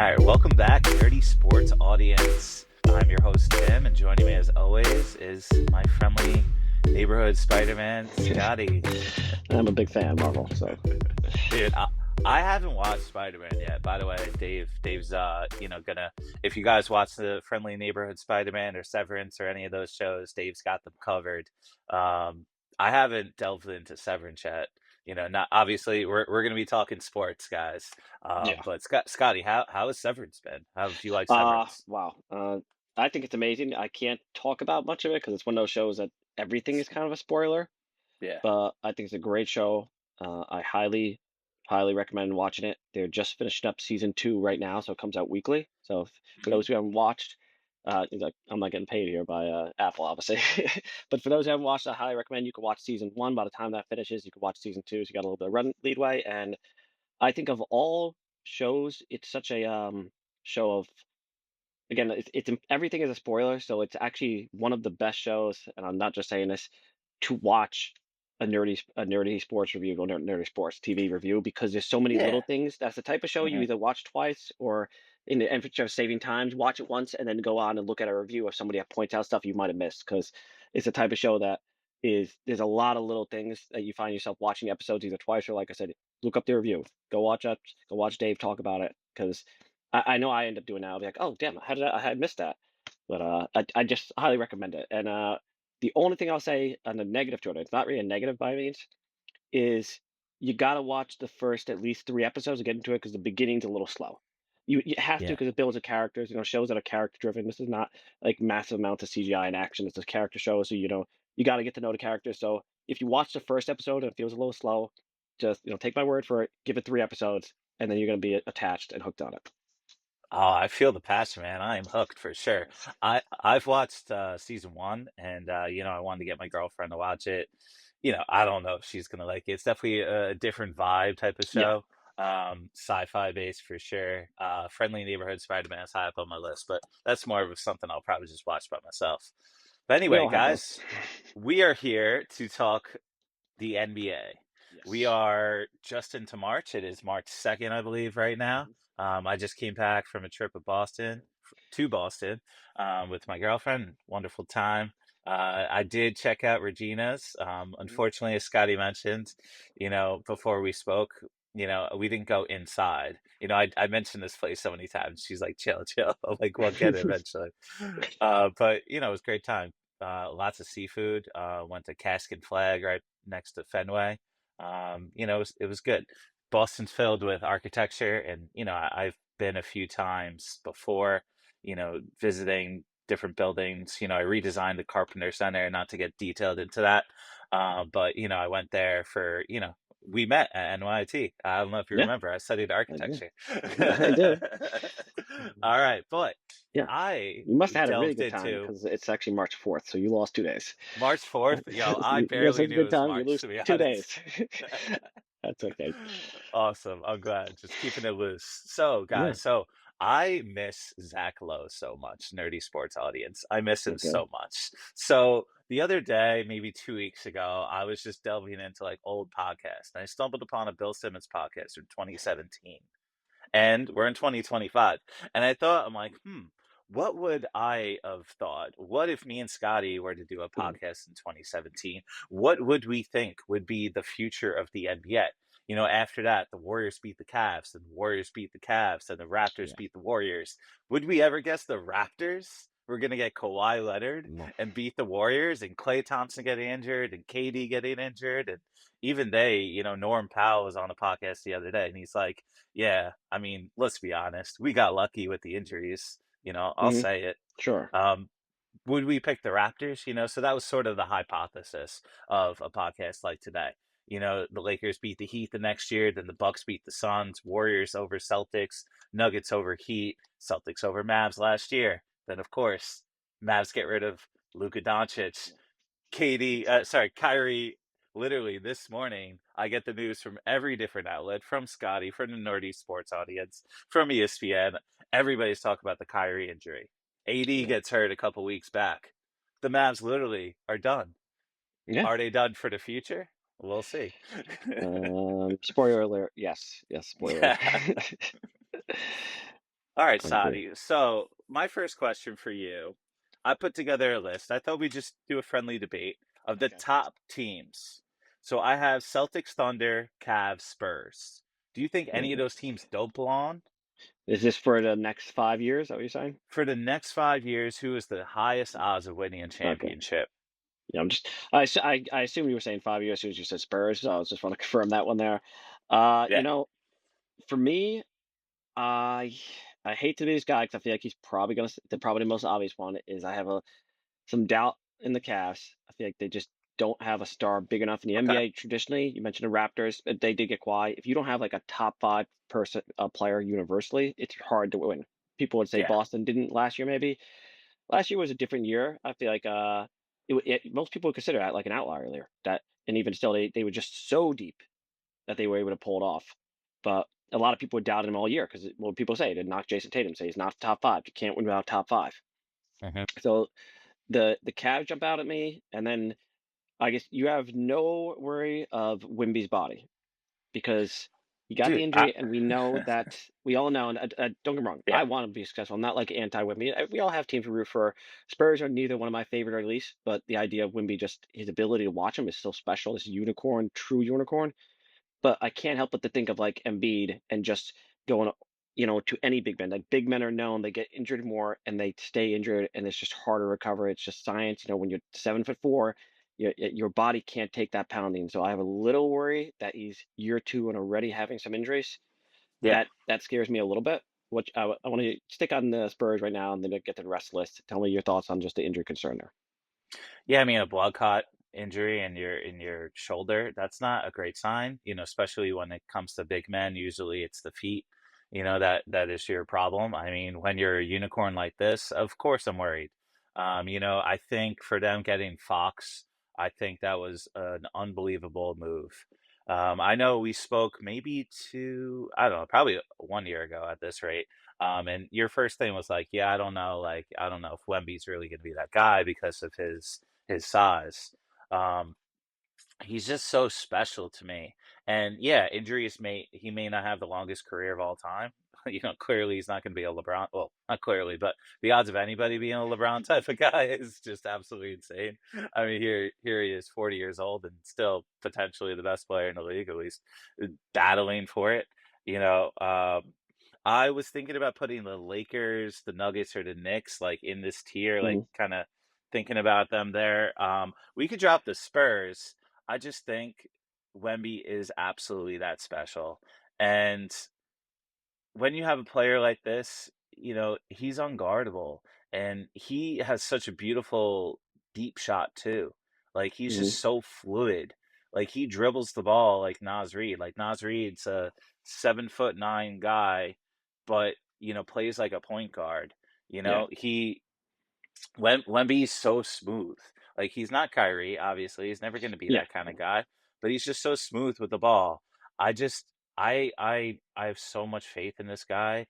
right, welcome back, Nerdie Sports audience. I'm your host, Tim, and joining me as always is my friendly neighborhood Spider-Man, Scotty. I'm a big fan of Marvel, so Dude, I haven't watched Spider-Man yet. By the way, Dave's gonna, if you guys watch the friendly neighborhood Spider-Man or Severance or any of those shows, Dave's got them covered. I haven't delved into Severance yet. Not obviously we're gonna be talking sports, guys. yeah. But Scotty, how has Severance been? How do you like Severance? Wow. I think it's amazing. I can't talk about much of it because it's one of those shows that everything is kind of a spoiler, Yeah. but I think it's a great show. I highly recommend watching it. They're just finishing up season 2 right now, so it comes out weekly. So for those who haven't watched, I'm not getting paid here by Apple, obviously, but for those who haven't watched, I highly recommend you can watch season 1. By the time that finishes, you can watch season 2, so you got a little bit of run leadway. And I think of all shows, it's such a show of again, it's everything is a spoiler, so it's actually one of the best shows, and I'm not just saying this, to watch a nerdy sports review or nerdy sports TV review because there's so many Yeah. little things. That's the type of show you Mhm. either watch twice or in the interest of saving time, watch it once and then go on and look at a review of somebody that points out stuff you might have missed because it's the type of show that there's a lot of little things that you find yourself watching episodes either twice or like I said, look up the review. Go watch Dave talk about it because I know I end up doing that. I'll be like, oh damn, I had missed that, but I just highly recommend it. And the only thing I'll say on the negative to it, it's not really a negative by means, is you got to watch the first at least 3 episodes to get into it because the beginning's a little slow. You have to Yeah. because it builds the characters. Shows that are character driven. This is not like massive amounts of CGI and action. It's a character show, so you got to get to know the characters. So if you watch the first episode and it feels a little slow, just take my word for it. Give it 3 episodes, and then you're gonna be attached and hooked on it. Oh, I feel the passion, man. I am hooked for sure. Yes. I've watched season one, and I wanted to get my girlfriend to watch it. I don't know if she's gonna like it. It's definitely a different vibe type of Yeah. show. Sci-fi based for sure. Friendly Neighborhood Spider-Man is high up on my list, but that's more of something I'll probably just watch by myself. But We anyway, all have those. guys, we are here to talk the NBA. We Yes. are just into March. It is March 2nd, I believe, right now. Mhm. I just came back from a trip to Boston, with my girlfriend. Wonderful time. I did check out Regina's. Mhm. Unfortunately, as Scotty mentioned, before we spoke, we didn't go inside. I mentioned this place so many times. She's like, chill, chill. I'm like, we'll get it eventually. But it was a great time. Lots of seafood. Went to Cask and Flag right next to Fenway. It was good. Boston's filled with architecture, and I've been a few times before, visiting different buildings. I redesigned the Carpenter Center, not to get detailed into that, but I went there for we met at NYT. I don't know if you Yeah, remember. I studied I do. architecture. I do. All right, but Yeah. I You must have had a really delved good time into because it's actually March 4th, so you lost 2 days. March 4th. Yo, I You have barely such a knew it good was time, you March, lose to be 2 days. honest. That's okay. Awesome. I'm glad. Just keeping it loose. So, Yeah. guys, I miss Zach Lowe so much, Nerdy Sports audience. I miss him Okay. so much. So, the other day, maybe 2 weeks ago, I was just delving into like old podcasts, and I stumbled upon a Bill Simmons podcast from 2017, and we're in 2025. And I thought, I'm like, what would I have thought? What if me and Scotty were to do a Mhm. podcast in 2017? What would we think would be the future of the NBA? After that, the Warriors beat the Cavs, and the Warriors beat the Cavs, and the Raptors Yeah. beat the Warriors. Would we ever guess the Raptors were going to get Kawhi Leonard No. and beat the Warriors, and Klay Thompson getting injured, and KD getting injured, and even Norm Powell was on the podcast the other day, and he's like, yeah, I mean, let's be honest. We got lucky with the injuries. I'll Hmm. say it. Sure. Um, would we pick the Raptors? So that was sort of the hypothesis of a podcast like today. The Lakers beat the Heat the next year, then the Bucks beat the Suns, Warriors over Celtics, Nuggets over Heat, Celtics over Mavs last year. Then of course, Mavs get rid of Luka Doncic, Kyrie. Literally this morning, I get the news from every different outlet, from Scotty, from the Nerdy Sports audience, from ESPN. Everybody's talking about the Kyrie injury. AD Yeah. gets hurt a couple weeks back. The Mavs literally are done. Yeah. Are they done for the future? We'll see. Spoiler alert. Yes. Yes. Spoiler. Yeah. All right, I agree. Sadi. So, my first question for you, I put together a list. I thought we'd just do a friendly debate of the Okay. top teams. So, I have Celtics, Thunder, Cavs, Spurs. Do you think any of Mm. those teams don't belong? Is this for the next 5 years? Is that what you're saying? For the next 5 years, who is the highest odds of winning a Okay. championship? Yeah, I'm just. I assume you were saying 5 years as soon as you said Spurs. So I was just want to confirm that one there. Yeah. For me, I I hate to be this guy because I feel like he's probably gonna. The most obvious one is I have some doubt in the Cavs. I feel like they just don't have a star big enough in the Okay. NBA traditionally. You mentioned the Raptors, they did get quiet. If you don't have like a top five person player universally, it's hard to win. People would say Yeah. Boston didn't last year, maybe. Last year was a different year. I feel like most people would consider that like an outlier year. That and even still, they were just so deep that they were able to pull it off. But a lot of people would doubt him all year because what people say to knock Jason Tatum, say he's not top five. You can't win without top five. Mhm. So the Cavs jump out at me, and then I guess you have no worry of Wimby's body because he got the Dude, I injury, and we all know. And don't get me wrong, yeah. I want him to be successful. I'm not like anti Wimby. We all have teams to root for. Spurs are neither one of my favorite or least, but the idea of Wimby, just his ability to watch him is still special. This unicorn, true unicorn. But I can't help but to think of like Embiid and just going, to any big men. Like big men are known, they get injured more and they stay injured, and it's just harder to recover. It's just science. When you're 7'4", your body can't take that pounding. So I have a little worry that he's year two and already having some injuries. Yeah. That scares me a little bit. Which I want to stick on the Spurs right now, and then get to the rest list. Tell me your thoughts on just the injury concern there. Yeah, I mean a blood clot injury in your shoulder, that's not a great sign, especially when it comes to big men. Usually it's the feet, that is your problem. I mean, when you're a unicorn like this, of course I'm worried. I think for them getting Fox, I think that was an unbelievable move. I know we spoke maybe I don't know, probably 1 year ago at this rate. And your first thing was like, yeah, I don't know, like I don't know if Wemby's really going to be that guy because of his size. Um, he's just so special to me. And yeah, injuries he may not have the longest career of all time. Clearly he's not going to be a LeBron. Well, not clearly, but the odds of anybody being a LeBron type of guy is just absolutely insane. I mean, here he is, 40 years old, and still potentially the best player in the league, at least battling for it. You know, I was thinking about putting the Lakers, the Nuggets, or the Knicks like in this tier, like Hmm. kind of thinking about them there. We could drop the Spurs. I just think Wemby is absolutely that special. And when you have a player like this, he's unguardable and he has such a beautiful deep shot too. Like he's Hmm. just so fluid. Like he dribbles the ball like Nas Reed. Like Nas Reed's a 7'9" guy, but plays like a point guard. Yeah. He Wemby's so smooth. Like he's not Kyrie, obviously. He's never going to be Yeah. that kind of guy, but he's just so smooth with the ball. I just I have so much faith in this guy.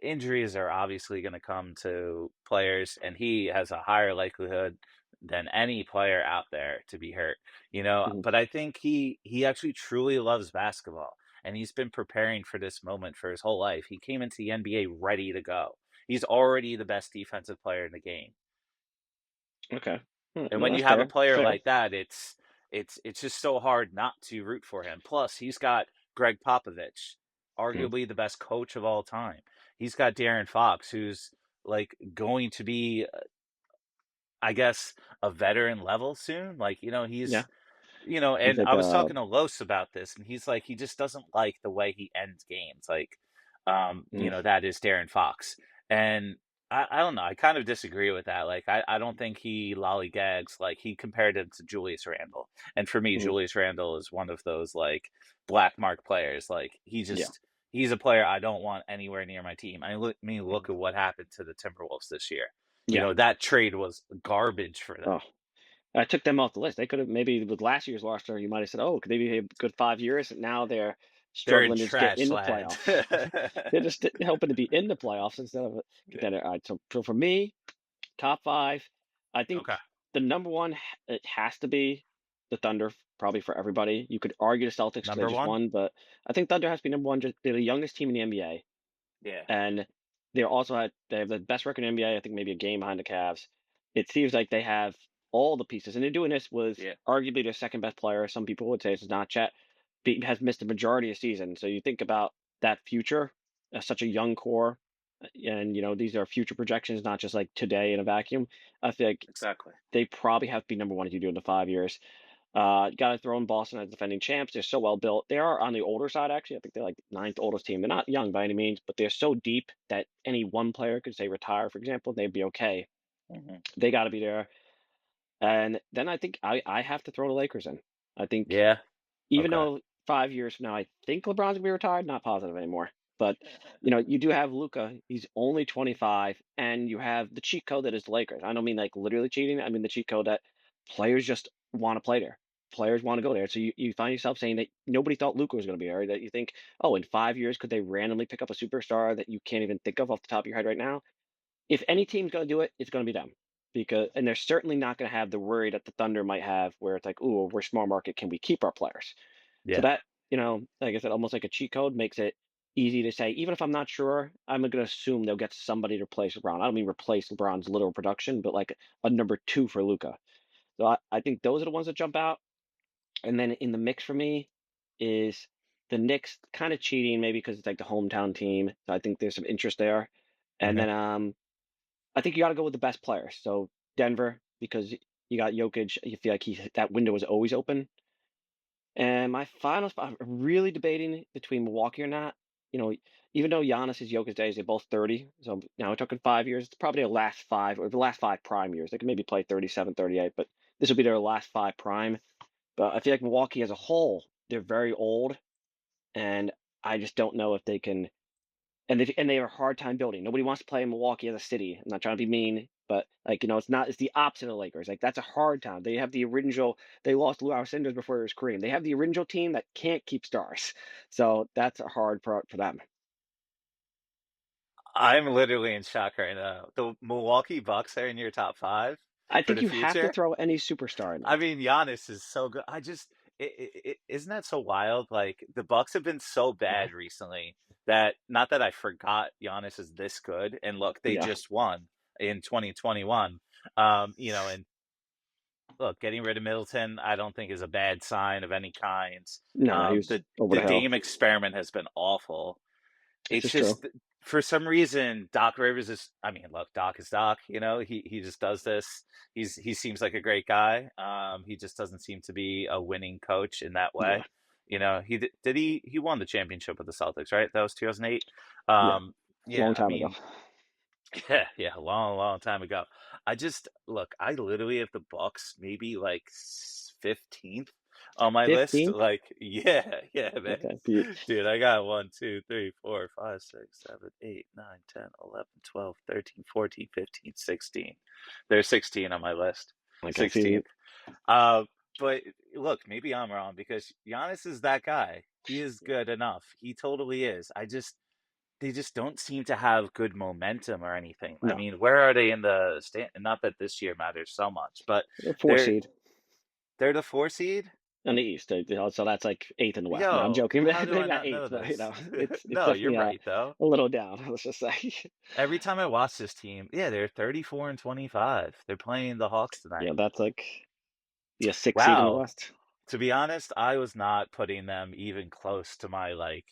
Injuries are obviously going to come to players, and he has a higher likelihood than any player out there to be hurt. Hmm. But I think he actually truly loves basketball, and he's been preparing for this moment for his whole life. He came into the NBA ready to go. He's already the best defensive player in the game. Okay. And No, when you that's have a fair. player Fair. like that, it's just so hard not to root for him. Plus, he's got Greg Popovich, Mhm. arguably the best coach of all time. He's got Darren Fox, who's like going to be, I guess, a veteran level soon. Like, Yeah. He's and like I was talking to Los about this, and he's like, he just doesn't like the way he ends games. Like, mm, that is Darren Fox. And I don't know. I kind of disagree with that. Like, I don't think he lollygags. Like, he compared him to Julius Randle. And for me, mhm. Julius Randle is one of those, like, black mark players. Like, Yeah. he's a player I don't want anywhere near my team. Look Mhm. at what happened to the Timberwolves this year. Yeah. That trade was garbage for them. Oh, I took them off the list. They could have maybe with last year's roster, you might have said, "Oh, could they be a good 5 years?" And now they're They're in struggling to just get in trash the land. playoffs. They're just hoping to be in the playoffs instead of a Yeah. contender. All right, so for me, top five, I think Okay. the number one it has to be the Thunder, probably for everybody. You could argue the Celtics because they Number just one? won, but I think Thunder has to be number one. Just they're the youngest team in the NBA, Yeah. and they have the best record in NBA. I think maybe a game behind the Cavs. It seems like they have all the pieces, and they're doing this with Yeah, arguably their second best player. Some people would say it's not Chet. Has missed the majority of season. So you think about that future, such a young core, and these are future projections, not just like today in a vacuum. I feel like exactly. they probably have to be number one if you do it in the 5 years. Got to throw in Boston as defending champs. They're so well built. They are on the older side, actually. I think they're like ninth oldest team. They're not young by any means, but they're so deep that any one player could say retire, for example, they'd be okay. Hmm. They got to be there. And then I think I have to throw the Lakers in. I think Yeah. even Okay. though 5 years from now, I think LeBron's gonna be retired, not positive anymore. But you do have Luca. He's only 25, and you have the cheat code that is the Lakers. I don't mean like literally cheating. I mean the cheat code that players just want to play there. Players want to go there. So you find yourself saying that nobody thought Luca was going to be there. That you think, oh, in 5 years, could they randomly pick up a superstar that you can't even think of off the top of your head right now? If any team's going to do it, it's going to be them. And they're certainly not going to have the worry that the Thunder might have, where it's like, "Ooh, we're small market. Can we keep our players?" So Yeah. that, like I said, almost like a cheat code makes it easy to say, even if I'm not sure, I'm going to assume they'll get somebody to replace LeBron. I don't mean replace LeBron's literal production, but like a number two for Luca. So I think those are the ones that jump out. And then in the mix for me is the Knicks kind of cheating, maybe because it's like the hometown team. So I think there's some interest there. And Okay. then I think you got to go with the best player. So Denver, because you got Jokic, you feel like that window is always open. And my final spot, I'm really debating between Milwaukee or not. You know, even though Giannis is Jokic days, they're both 30. So now we're talking 5 years. It's probably the last five or the last five prime years. They could maybe play 37, 38, but this will be their last five prime. But I feel like Milwaukee as a whole, they're very old. And I just don't know if they can, and they have a hard time building. Nobody wants to play in Milwaukee as a city. I'm not trying to be mean, but like it's the opposite of the Lakers. Like that's a hard town. They have the original. They lost Lou Alcindor before it was Kareem. They have the original team that can't keep stars, so that's a hard part for them. I'm literally in shock right now. The Milwaukee Bucks are in your top five I for think the you have to future. throw any superstar in I there. mean, Giannis is so good. Isn't that so wild? Like the Bucks have been so Yeah, bad recently that not that I forgot Giannis is this good. And look, they yeah. just won in 2021. And look, getting rid of Middleton, I don't think is a bad sign of any kind. No, he Um, was the over the the hill. Dame experiment has been awful. This It's is true. just for some reason Doc Rivers is. I mean, look, Doc is Doc. He just does this. He seems like a great guy. He just doesn't seem to be a winning coach in that Yeah, way. He won the championship with the Celtics, right? That was 2008. yeah. Yeah, Long I time ago. mean, yeah, yeah, a long, long time ago. I just look. I literally have the Bucks maybe like 15th on my list. 15th. Like, yeah, yeah, man, Okay. dude. I got 1, 2, 3, 4, 5, 6, 7, 8, 9, 10, 11, 12, 13, 14, 15, 16. There's 16 on my list. Okay. See, 16th. Uh, but look, maybe I'm wrong because Giannis is that guy. He is good enough. He totally is. They just don't seem to have good momentum or anything. I no, mean, where are they in the stand? Not that this year matters so much, but they're four they're seed. they're the 4 seed. On the East, so that's like eighth in the West. No, I'm Yo, joking. how do Maybe I not not know eighth, but this? it's No, you're definitely right though. a little down. Let's just say, Every time I watch this team, yeah, they're 34 and 25. They're playing the Hawks yeah, tonight. that's like the sixth seed in the Wow. West. To be honest, I was not putting them even close to my like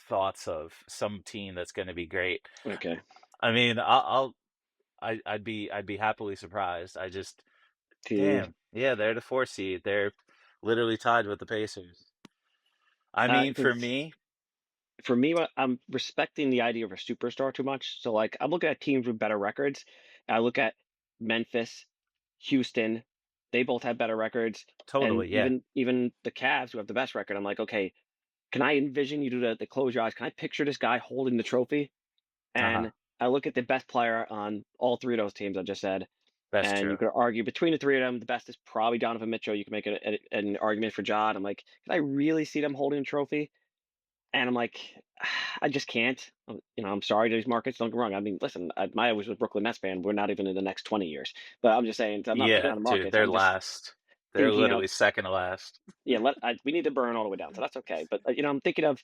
thoughts of some team that's going to be great. Okay, I mean, I'd be happily surprised. I just the damn, yeah, they're the 4 seed. They're literally tied with the Pacers. I mean, for because me, for me, I'm respecting the idea of a superstar too much. So like, I'm looking at teams with better records. I look at Memphis, Houston. They both have better records, and totally, yeah. even the Cavs who have the best record. I'm like, okay, can I envision you do the close your eyes? Can I picture this guy holding the trophy? Uh-huh. And I look at the best player on all three of those teams I just said, That's and you true. could argue between the three of them, the best is probably Donovan Mitchell. You can make an argument for John. I'm like, can I really see them holding a trophy? And I'm like, I just can't. I'm sorry to these markets. Don't get me wrong. I mean, listen, I was a Brooklyn Nets fan. We're not even in the next 20 years. But I'm just saying, I'm not picking Yeah, on the dude, markets. they're I'm just last. They're thinking of, literally second to last. yeah, we need to burn all the way down. So that's okay. But, I'm thinking of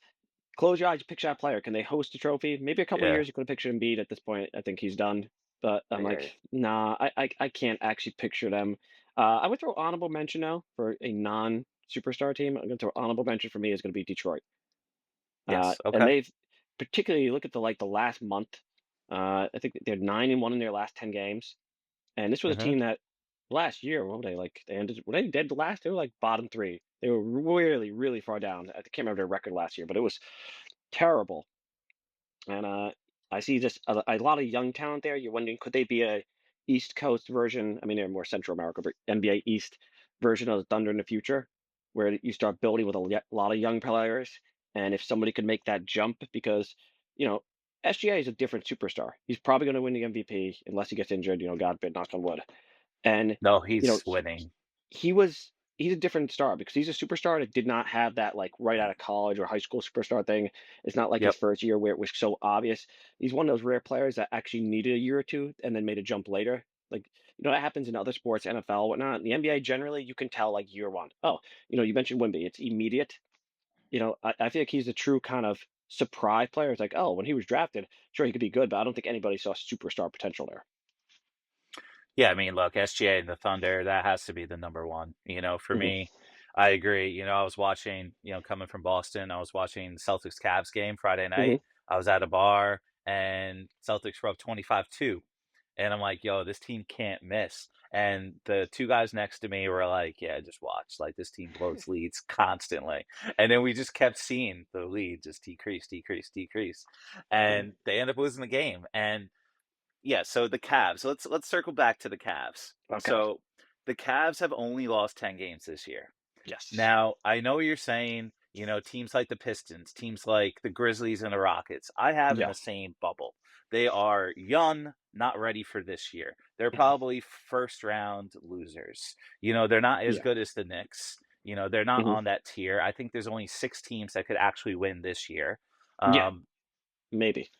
close your eyes, picture that player. Can they host a trophy? Maybe a couple of Yeah, years you could have pictured Embiid at this point. I think he's done. But I I'm hear like, you. nah, I can't actually picture them. I would throw honorable mention now for a non-superstar team. I'm going to throw honorable mention for me is going to be Detroit. Yes, And okay. they've particularly look at the last month. I think they're 9-1 in their last 10 games. And this was a Mhm. team that last year, what were they like? They ended. Were they dead last? They were like bottom three. They were really, really far down. I can't remember their record last year, but it was terrible. And I see just a lot of young talent there. You're wondering, could they be a East Coast version? I mean, they're more Central America, but NBA East version of the Thunder in the future, where you start building with a lot of young players. And if somebody could make that jump, because you know, SGA is a different superstar. He's probably going to win the MVP unless he gets injured. God forbid, knock on wood. And No, you know, he's winning. he's a different star because he's a superstar that did not have that like right out of college or high school superstar thing. It's not like his Yep. first year where it was so obvious. He's one of those rare players that actually needed a year or two and then made a jump later. Like, that happens in other sports, NFL, whatnot. In the NBA, generally, you can tell like year one. Oh, you mentioned Wemby. It's immediate. I feel like he's a true kind of surprise player. It's like, oh, when he was drafted, sure he could be good, but I don't think anybody saw superstar potential there. Yeah, I mean, look, SGA and the Thunder, that has to be the number one. For Hmm. me, I agree. I was watching, coming from Boston, I was watching the Celtics Cavs game Friday Hmm. night. I was at a bar and Celtics were up 25-2. And I'm like, yo, this team can't miss. And the two guys next to me were like, yeah, just watch. Like, this team blows leads constantly. And then we just kept seeing the lead just decrease, decrease, decrease. Hmm. And they end up losing the game. And yeah, so the Cavs. Let's circle back to the Cavs. Okay. So the Cavs have only lost 10 games this year. Yes. Now, I know you're saying, teams like the Pistons, teams like the Grizzlies and the Rockets, I have in Yeah. the same bubble. They are young, not ready for this year. They're Mhm. probably first round losers. They're not as Yeah. good as the Knicks. They're not Hmm. on that tier. I think there's only 6 teams that could actually win this year. Yeah. Um, Maybe.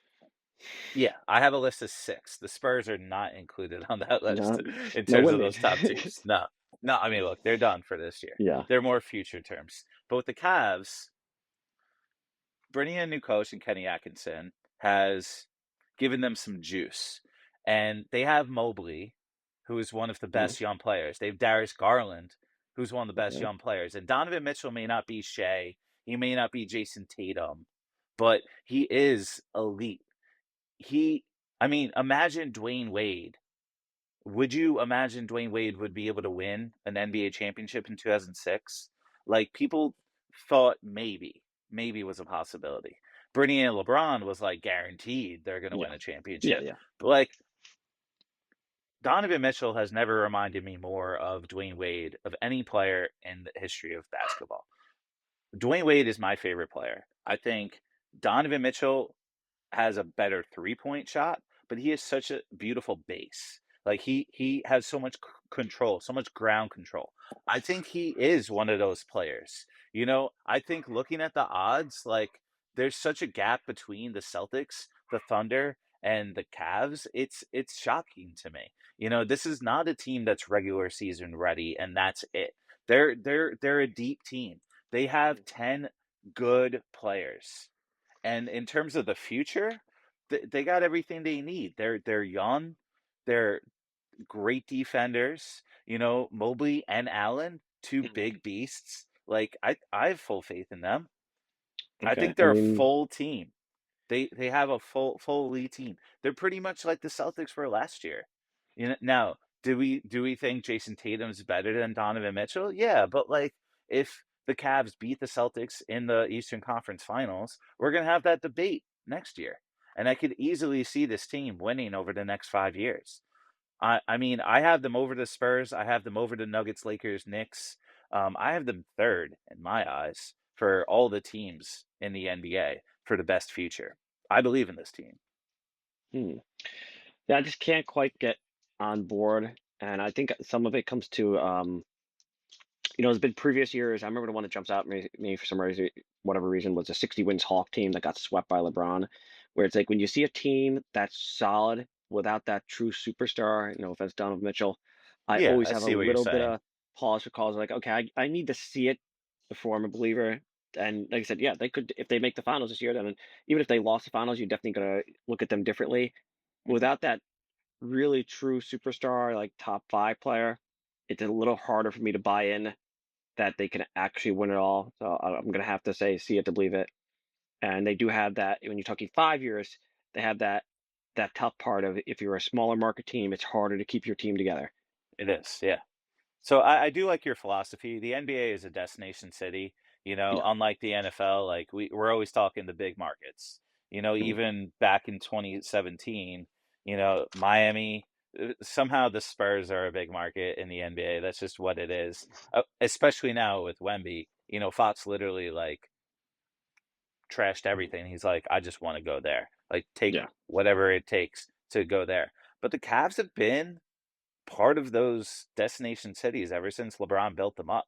yeah, I have a list of 6. The Spurs are not included on that No, list in no terms of women. those top teams. No. No, I mean, look, they're done for this year. Yeah. They're more future terms. But with the Cavs, bringing in a new coach and Kenny Atkinson has given them some juice. And they have Mobley, who is one of the Mhm. best young players. They have Darius Garland, who's one of the best Okay. young players. And Donovan Mitchell may not be Shea, he may not be Jason Tatum, but he is elite. He I mean, imagine Dwayne Wade. Would you imagine Dwayne Wade would be able to win an NBA championship in 2006? Like, people thought maybe was a possibility. Brittany and LeBron was like guaranteed they're going to Yeah. win a Yeah. championship. Yeah. But like, Donovan Mitchell has never reminded me more of Dwayne Wade of any player in the history of basketball. Dwayne Wade is my favorite player. I think Donovan Mitchell has a better 3-point shot, but he has such a beautiful base. Like, he has so much control, so much ground control. I think he is one of those players. I think looking at the odds, like, there's such a gap between the Celtics, the Thunder, and the Cavs. It's shocking to me. This is not a team that's regular season ready, and that's it. They're a deep team. They have Mhm. 10 good players. And in terms of the future, they got everything they need. They're young, they're great defenders. Mobley and Allen, two Mhm. big beasts. Like, I have full faith in them. I Okay. think I they're a mean, full team. They have a full elite team. They're pretty much like the Celtics were last year. Now, do we think Jason Tatum's better than Donovan Mitchell? Yeah, but like, if the Cavs beat the Celtics in the Eastern Conference Finals, we're gonna have that debate next year. And I could easily see this team winning over the next 5 years. I mean, I have them over the Spurs. I have them over the Nuggets, Lakers, Knicks. I have them third in my eyes for all the teams in the NBA for the best future. I believe in this team. hmm. Yeah, I just can't quite get on board, and I think some of it comes to there's been previous years. I remember the one that jumps out at me for some reason, whatever reason, was a 60 wins Hawk team that got swept by LeBron. Where it's like when you see a team that's solid without that true superstar, no offense, Donovan Mitchell, I Yeah, always I have a see what you're little bit saying. of pause for calls like, okay, I need to see it before I'm a believer. And like I said, yeah, they could if they make the finals this year. Then even if they lost the finals, you're definitely gonna look at them differently. Mhm. Without that really true superstar, like top five player, it's a little harder for me to buy in that they can actually win it all. So I'm gonna have to say, see it to believe it. And they do have that when you're talking 5 years, they have that tough part of if you're a smaller market team, it's harder to keep your team together. It is, yeah. So I do like your philosophy. The NBA is a destination city, Yeah. unlike the NFL, like we're always talking the big markets. Mhm. Even back in 2017, Miami, somehow the Spurs are a big market in the NBA. That's just what it is. Especially now with Wemby, Fox literally like trashed everything. He's like, I just want to go there. Like take Yeah. whatever it takes to go there. But the Cavs have been part of those destination cities ever since LeBron built them up.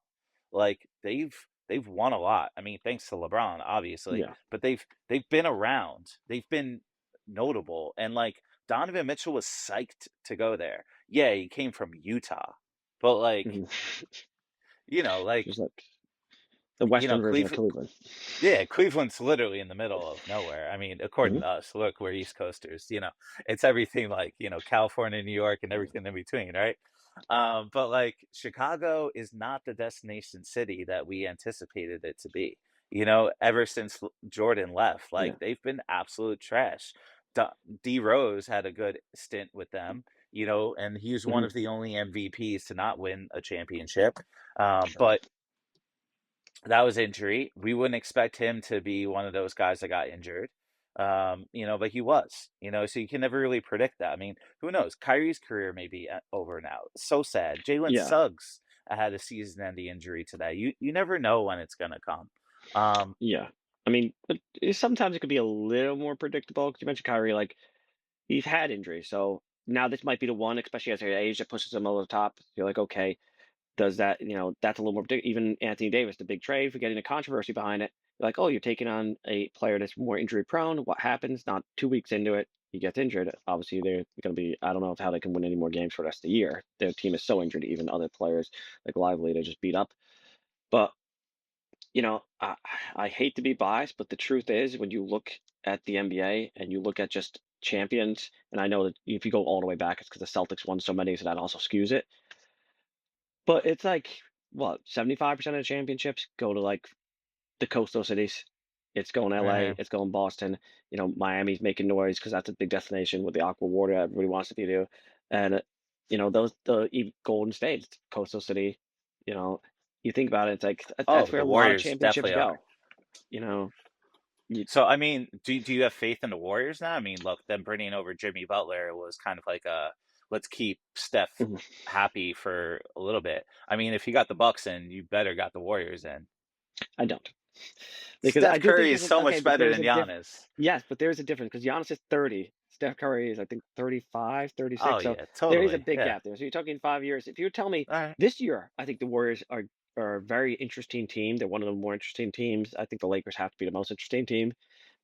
Like they've won a lot. I mean, thanks to LeBron, obviously, Yeah. but they've been around. They've been notable, and like Donovan Mitchell was psyched to go there. Yeah, he came from Utah, but like Mhm. like Just like the Western version of Cleveland. Cleveland. Yeah, Cleveland's literally in the middle of nowhere. I mean, according Mhm. to us, look, we're East Coasters. It's everything like, California, New York, and everything in between, right? But like Chicago is not the destination city that we anticipated it to be. Ever since Jordan left, like Yeah. they've been absolute trash. D, D Rose had a good stint with them, and he was one Mhm. of the only MVPs to not win a championship. True. But that was injury. We wouldn't expect him to be one of those guys that got injured. But he was, so you can never really predict that. I mean, who knows? Kyrie's career may be over now. So sad. Jalen Yeah. Suggs had a season-ending injury today. You never know when it's gonna come. Um, Yeah. I mean, but sometimes it could be a little more predictable. 'Cause you mentioned Kyrie, like he's had injuries, so now this might be the one, especially as he age, that pushes him over the top. You're like, okay, does that, that's a little more even Anthony Davis, the big trade for getting a controversy behind it. You're like, oh, you're taking on a player that's more injury prone. What happens? Not 2 weeks into it, he gets injured. Obviously, they're going to be. I don't know how they can win any more games for the rest of the year. Their team is so injured. Even other players like Lively, they just beat up. But I hate to be biased, but the truth is, when you look at the NBA and you look at just champions, and I know that if you go all the way back, it's because the Celtics won so many, so that also skews it. But it's like what 75% of the championships go to like the coastal cities. It's going LA, mhm. it's going Boston. Miami's making noise because that's a big destination with the aqua water everybody wants to do. And those Golden State, coastal city. You know, you think about it, it's like Oh, that's where the a lot of Warriors championships definitely are. go. You know, you, So, I mean, do you have faith in the Warriors now? I mean, look, them bringing over Jimmy Butler was kind of like a let's keep Steph happy for a little bit. I mean, if you got the Bucks in, you better got the Warriors in. I don't. Because I Steph do think Curry there's is a so okay, much but better there's than a diff. Giannis. Yes, but there's a difference because Giannis is 30. Steph Curry is, I think, 35, Oh 36. So yeah, there is a totally. big Yeah. gap there. So you're talking 5 years. If you tell me All right. this year, I think the Warriors are a very interesting team. They're one of the more interesting teams. I think the Lakers have to be the most interesting team.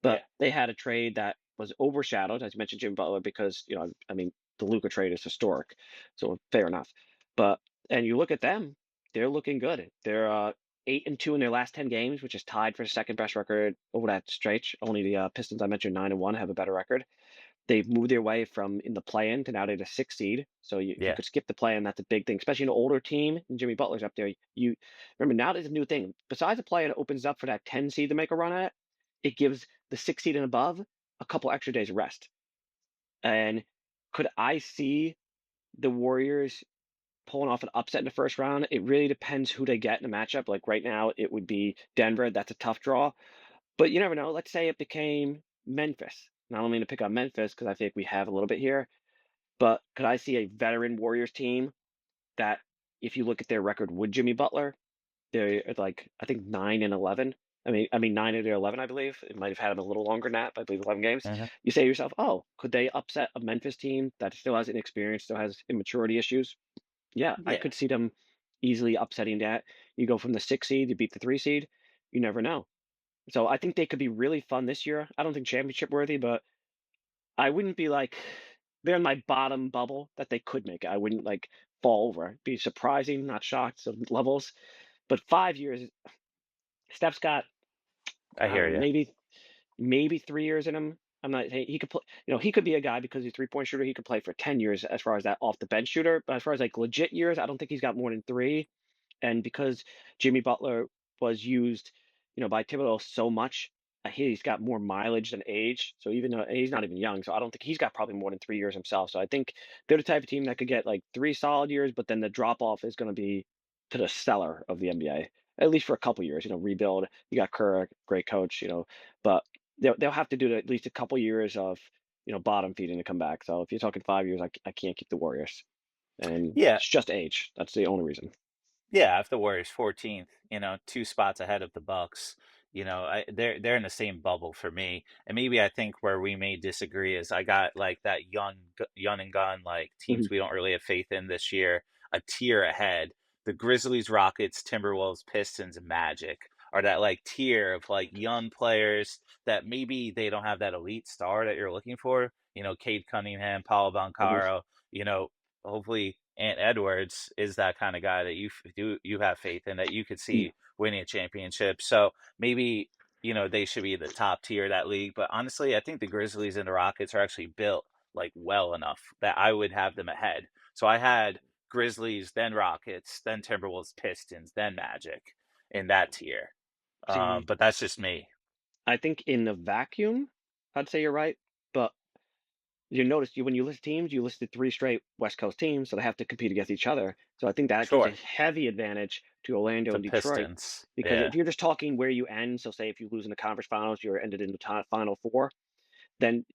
But Yeah. they had a trade that was overshadowed, as you mentioned, Jim Butler, because I mean, the Luka trade is historic, so fair enough. But and you look at them, they're looking good. They're 8-2 in their last 10 games, which is tied for the second best record over that stretch. Only the Pistons I mentioned 9-1 have a better record. They've moved their way from in the play-in to now they're the sixth seed. So if you Yeah. could skip the play-in, that's a big thing, especially an older team. And Jimmy Butler's up there. You remember now there's a new thing. Besides the play-in, it opens up for that 10 seed to make a run at it. It gives the 6 seed and above a couple extra days of rest. And could I see the Warriors pulling off an upset in the first round? It really depends who they get in the matchup. Like right now, it would be Denver. That's a tough draw. But you never know. Let's say it became Memphis. And I don't mean to pick on Memphis because I think we have a little bit here. But could I see a veteran Warriors team that, if you look at their record with Jimmy Butler, they're like I think 9-11. I mean 9 of their 11, I believe. It might have had them a little longer than that, but I believe 11 games. Uh-huh. You say to yourself, oh, could they upset a Memphis team that still has inexperience, still has immaturity issues? Yeah, I Yeah. could see them easily upsetting that. You go from the 6 seed, you beat the 3 seed. You never know. So I think they could be really fun this year. I don't think championship worthy, but I wouldn't be like they're in my bottom bubble that they could make it. I wouldn't like fall over. It'd be surprising, not shocked. So levels, but 5 years, Steph's got. I I don't hear know, you. maybe 3 years in him. I'm not saying he could play. He could be a guy because he's a 3-point shooter. He could play for 10 years as far as that off the bench shooter. But as far as like legit years, I don't think he's got more than three. And because Jimmy Butler was used, by Thibodeau so much, he's got more mileage than age. So even though he's not even young, so I don't think he's got probably more than 3 years himself. So I think they're the type of team that could get like 3 solid years, but then the drop off is going to be to the cellar of the NBA, at least for a couple years. Rebuild. You got Kerr, great coach. But they'll have to do at least a couple years of bottom feeding to come back. So if you're talking 5 years, I can't keep the Warriors, and Yeah, it's just age. That's the only reason. yeah, if the Warriors 14th, 2 spots ahead of the Bucks, they're in the same bubble for me. And maybe I think where we may disagree is I got like that young and gun like Mhm. teams we don't really have faith in this year, a tier ahead. The Grizzlies, Rockets, Timberwolves, Pistons, and Magic are that like tier of like young players that maybe they don't have that elite star that you're looking for. Cade Cunningham, Paulo Mhm. Banchero, hopefully Ant Edwards is that kind of guy that you have faith in that you could Yeah. see winning a championship. So maybe they should be the top tier of that league. But honestly, I think the Grizzlies and the Rockets are actually built like well enough that I would have them ahead. So I had Grizzlies, then Rockets, then Timberwolves, Pistons, then Magic in that tier. See, But that's just me. I think in the vacuum, I'd say you're right. But you notice when you list teams, you listed three straight West Coast teams, so they have to compete against each other. So I think that gives a Sure, heavy advantage to Orlando the and Detroit. Pistons. Because Yeah. if you're just talking where you end, so say if you lose in the conference finals, you're ended in the final four, then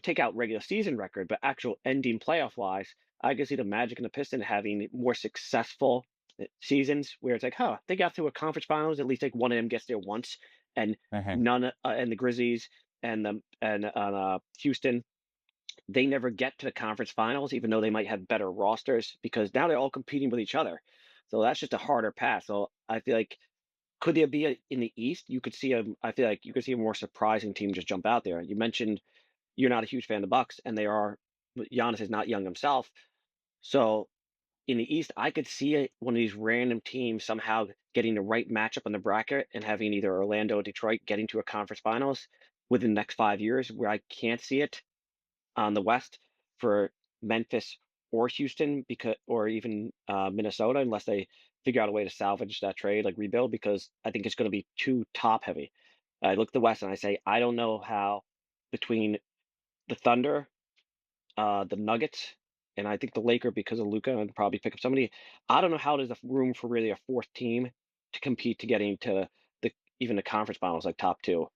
take out regular season record, but actual ending playoff wise, I can see the Magic and the Pistons having more successful seasons where it's like, huh, they got to a conference finals. At least like one of them gets there once, and Hmm. none and the Grizzlies and Houston, they never get to the conference finals, even though they might have better rosters because now they're all competing with each other. So that's just a harder path. So I feel like could there be in the East? You could see a. I feel like you could see a more surprising team just jump out there. You mentioned you're not a huge fan of the Bucks, and they are. Giannis is not young himself, so in the East, I could see one of these random teams somehow getting the right matchup on the bracket and having either Orlando or Detroit getting to a conference finals within the next 5 years. Where I can't see it on the West for Memphis or Houston because, or even Minnesota, unless they figure out a way to salvage that trade, like rebuild, because I think it's going to be too top heavy. I look at the West and I say I don't know how between the Thunder, the Nuggets, and I think the Laker because of Luca and probably pick up somebody. I don't know how there's a room for really a fourth team to compete to getting to the even the conference finals like top two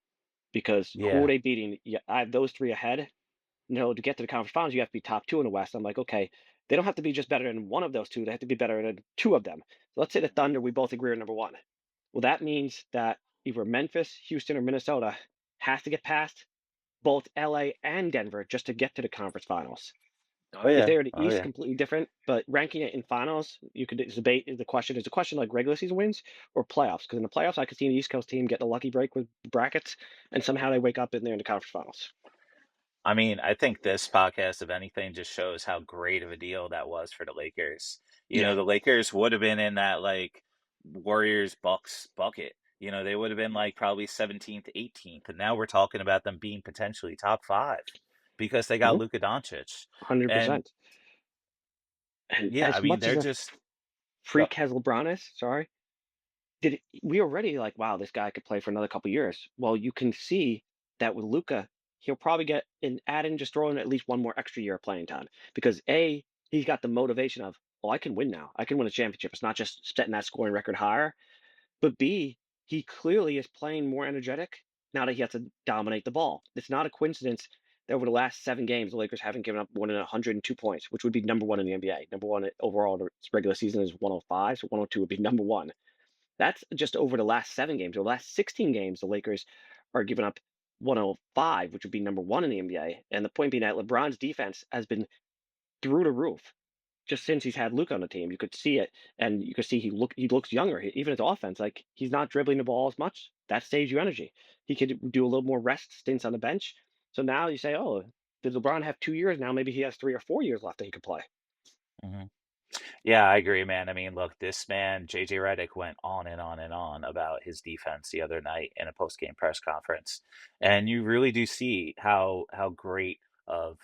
because who are Yeah. they beating? Yeah, I have those three ahead. To get to the conference finals, you have to be top two in the West. I'm like, okay, they don't have to be just better than one of those two. They have to be better than two of them. So let's say the Thunder, we both agree on number one. Well, that means that either Memphis, Houston, or Minnesota has to get past both LA and Denver just to get to the conference finals. Oh If yeah. they're in the Oh East, yeah. completely different. But ranking it in finals, you could debate is the question like regular season wins or playoffs? Because in the playoffs, I could see an East Coast team getting a lucky break with brackets, and somehow they wake up in there in the conference finals. I mean, I think this podcast, if anything, just shows how great of a deal that was for the Lakers. Yeah. The Lakers would have been in that like Warriors Bucks bucket. They would have been like probably 17th, 18th, and now we're talking about them being potentially top five because they got Mhm. Luka Doncic. And 100%. And yeah, I as mean, much as they're a just go. freak as LeBron is, sorry, we already like, wow, this guy could play for another couple years. Well, you can see that with Luca, he'll probably get an add in, just throw in at least one more extra year of playing time because he's got the motivation of, oh, I can win now. I can win a championship. It's not just setting that scoring record higher. But B, he clearly is playing more energetic now that he has to dominate the ball. It's not a coincidence that over the last 7 games, the Lakers haven't given up more than 102 points, which would be number one in the NBA. Number one overall in the regular season is 105, so 102 would be number one. That's just over the last 7 games. Over the last 16 games, the Lakers are giving up 105, which would be number one in the NBA. And the point being that LeBron's defense has been through the roof just since he's had Luke on the team. You could see it, and you could see he looks younger. Even his offense, like he's not dribbling the ball as much. That saves you energy. He could do a little more rest stints on the bench. So now you say, oh, did LeBron have 2 years? Now maybe he has 3 or 4 years left that he could play. Mhm. Yeah, I agree, man. I mean, look, this man, JJ Redick, went on and on and on about his defense the other night in a post-game press conference. And you really do see how great of,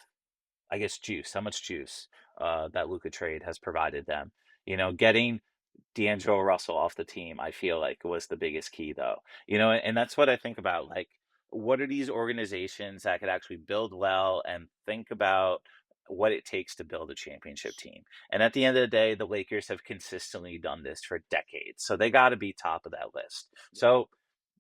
I guess, juice, how much juice that Luka trade has provided them. Getting D'Angelo Russell off the team, I feel like was the biggest key though. And that's what I think about. Like, what are these organizations that could actually build well and think about what it takes to build a championship team? And at the end of the day, the Lakers have consistently done this for decades. So they got to be top of that list. So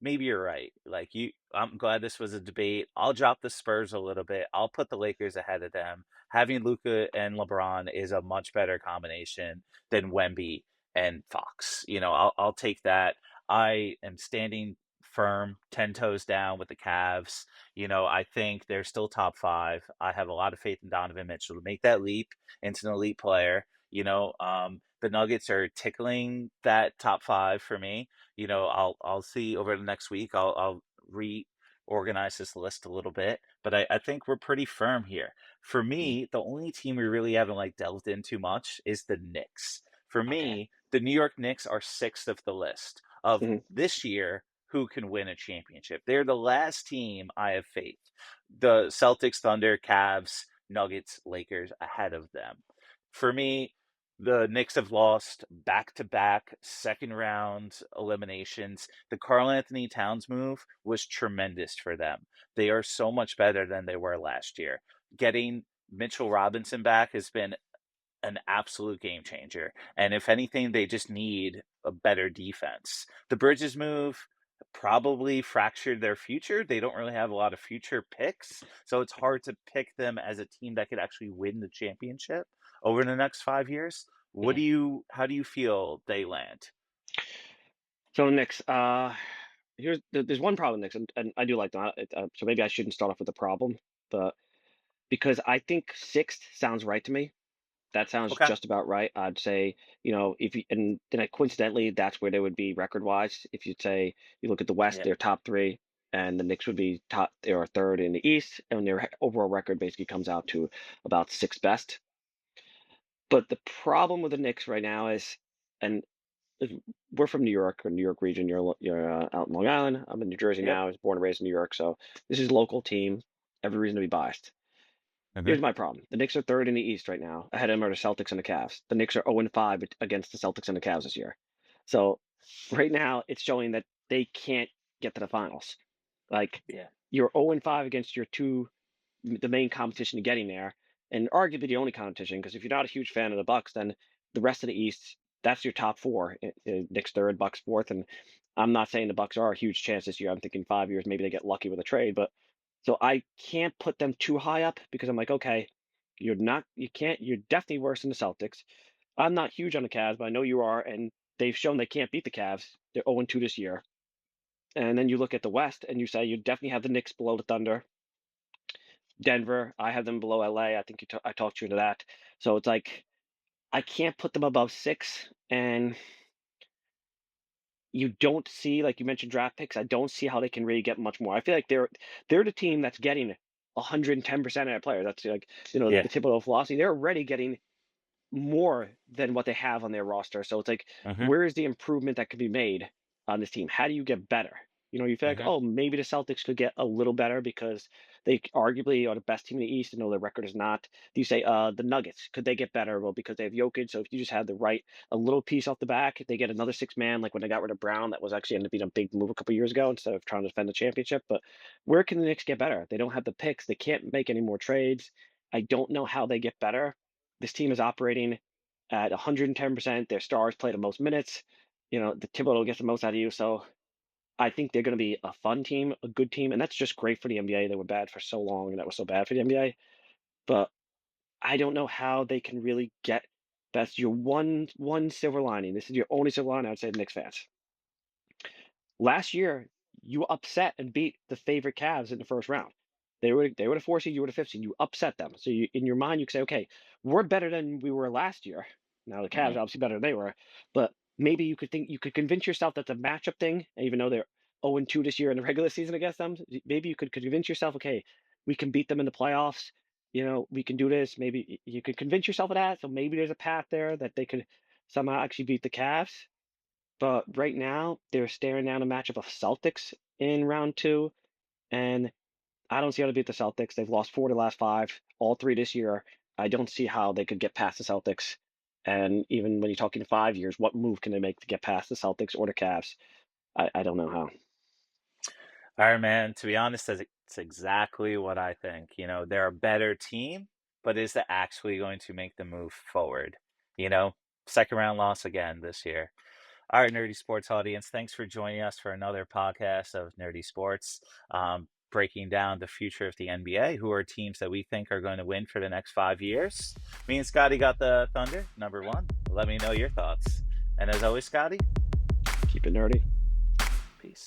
maybe you're right. Like I'm glad this was a debate. I'll drop the Spurs a little bit. I'll put the Lakers ahead of them. Having Luca and LeBron is a much better combination than Wemby and Fox. I'll take that. I am standing firm, 10 toes down with the Cavs. I think they're still top five. I have a lot of faith in Donovan Mitchell to make that leap into an elite player. The Nuggets are tickling that top five for me. I'll see over the next week. I'll reorganize this list a little bit, but I think we're pretty firm here. For Mm. me, the only team we really haven't like delved into much is the Knicks. For Okay. me, the New York Knicks are sixth of the list of Hmm. this year who can win a championship. They're the last team I have faith. The Celtics, Thunder, Cavs, Nuggets, Lakers ahead of them. For me, the Knicks have lost back to back second round eliminations. The Karl Anthony Towns move was tremendous for them. They are so much better than they were last year. Getting Mitchell Robinson back has been an absolute game changer. And if anything, they just need a better defense. The Bridges move probably fractured their future. They don't really have a lot of future picks. So it's hard to pick them as a team that could actually win the championship over the next 5 years. Hmm. How do you feel they land? So Knicks, there's one problem Knicks, and I do like them. So maybe I shouldn't start off with the problem, but because I think sixth sounds right to me. That sounds Okay. just about right. I'd say, if you and then coincidentally, that's where they would be record wise. If you'd say you look at the West, Yeah. they're top three, and the Knicks would be top. They are third in the East, and their overall record basically comes out to about sixth best. But the problem with the Knicks right now and is we're from New York or New York region. You're out in Long Island. I'm in New Jersey Yep. now. I was born and raised in New York, so this is local team. Every reason to be biased. Hmm. Here's my problem. The Knicks are third in the East right now. Ahead of them are the Celtics and the Cavs. The Knicks are 0-5 against the Celtics and the Cavs this year. So right now it's showing that they can't get to the finals. Like Yeah. you're 0-5 against your the main competition to getting there, and arguably the only competition. Because if you're not a huge fan of the Bucks, then the rest of the East, that's your top four. Knicks third, Bucks fourth, and I'm not saying the Bucks are a huge chance this year. I'm thinking 5 years, maybe they get lucky with a trade, but so I can't put them too high up because I'm like, okay, you're definitely worse than the Celtics. I'm not huge on the Cavs, but I know you are, and they've shown they can't beat the Cavs. They're 0-2 this year. And then you look at the West and you say you definitely have the Knicks below the Thunder. Denver, I have them below LA. I think I talked you into that. So it's like I can't put them above six. And you don't see, like you mentioned, draft picks. I don't see how they can really get much more. I feel like they're the team that's getting 110% of their players. That's like Yeah. the typical philosophy. They're already getting more than what they have on their roster. So it's like, Hmm. where is the improvement that could be made on this team? How do you get better? You feel like, Hmm. oh, maybe the Celtics could get a little better because they arguably are the best team in the East, and though their record is not. Do you say the Nuggets, could they get better? Well, because they have Jokic. So if you just had a little piece off the back, they get another six man, like when they got rid of Brown, that was actually ended up being a big move a couple years ago instead of trying to defend the championship. But where can the Knicks get better? They don't have the picks. They can't make any more trades. I don't know how they get better. This team is operating at 110%. Their stars play the most minutes. The Thibodeau gets the most out of you. So I think they're going to be a fun team, a good team, and that's just great for the NBA. They were bad for so long, and that was so bad for the NBA. But I don't know how they can really get. That's your one silver lining. This is your only silver lining. I'd say, the Knicks fans. Last year, you upset and beat the favorite Cavs in the first round. They were the four seed, you were the fifth seed. You upset them. So in your mind, you can say, okay, we're better than we were last year. Now the Cavs Hmm. are obviously better than they were, but maybe you could convince yourself that's a matchup thing. And even though they're 0-2 this year in the regular season against them, maybe you could convince yourself, okay, we can beat them in the playoffs. we can do this. Maybe you could convince yourself of that. So maybe there's a path there that they could somehow actually beat the Cavs. But right now, they're staring down a matchup of Celtics in round two, and I don't see how to beat the Celtics. They've lost 4 of the last 5, all 3 this year. I don't see how they could get past the Celtics. And even when you're talking 5 years, what move can they make to get past the Celtics or the Cavs? I don't know how. All right, man. To be honest, it's exactly what I think. They're a better team, but is that actually going to make the move forward? You know, Second round loss again this year. All right, Nerdy Sports audience, thanks for joining us for another podcast of Nerdy Sports, breaking down the future of the NBA, who are teams that we think are going to win for the next 5 years. Me and Scotty got the Thunder, number one. Let me know your thoughts. And as always, Scotty, Keep it nerdy. peace.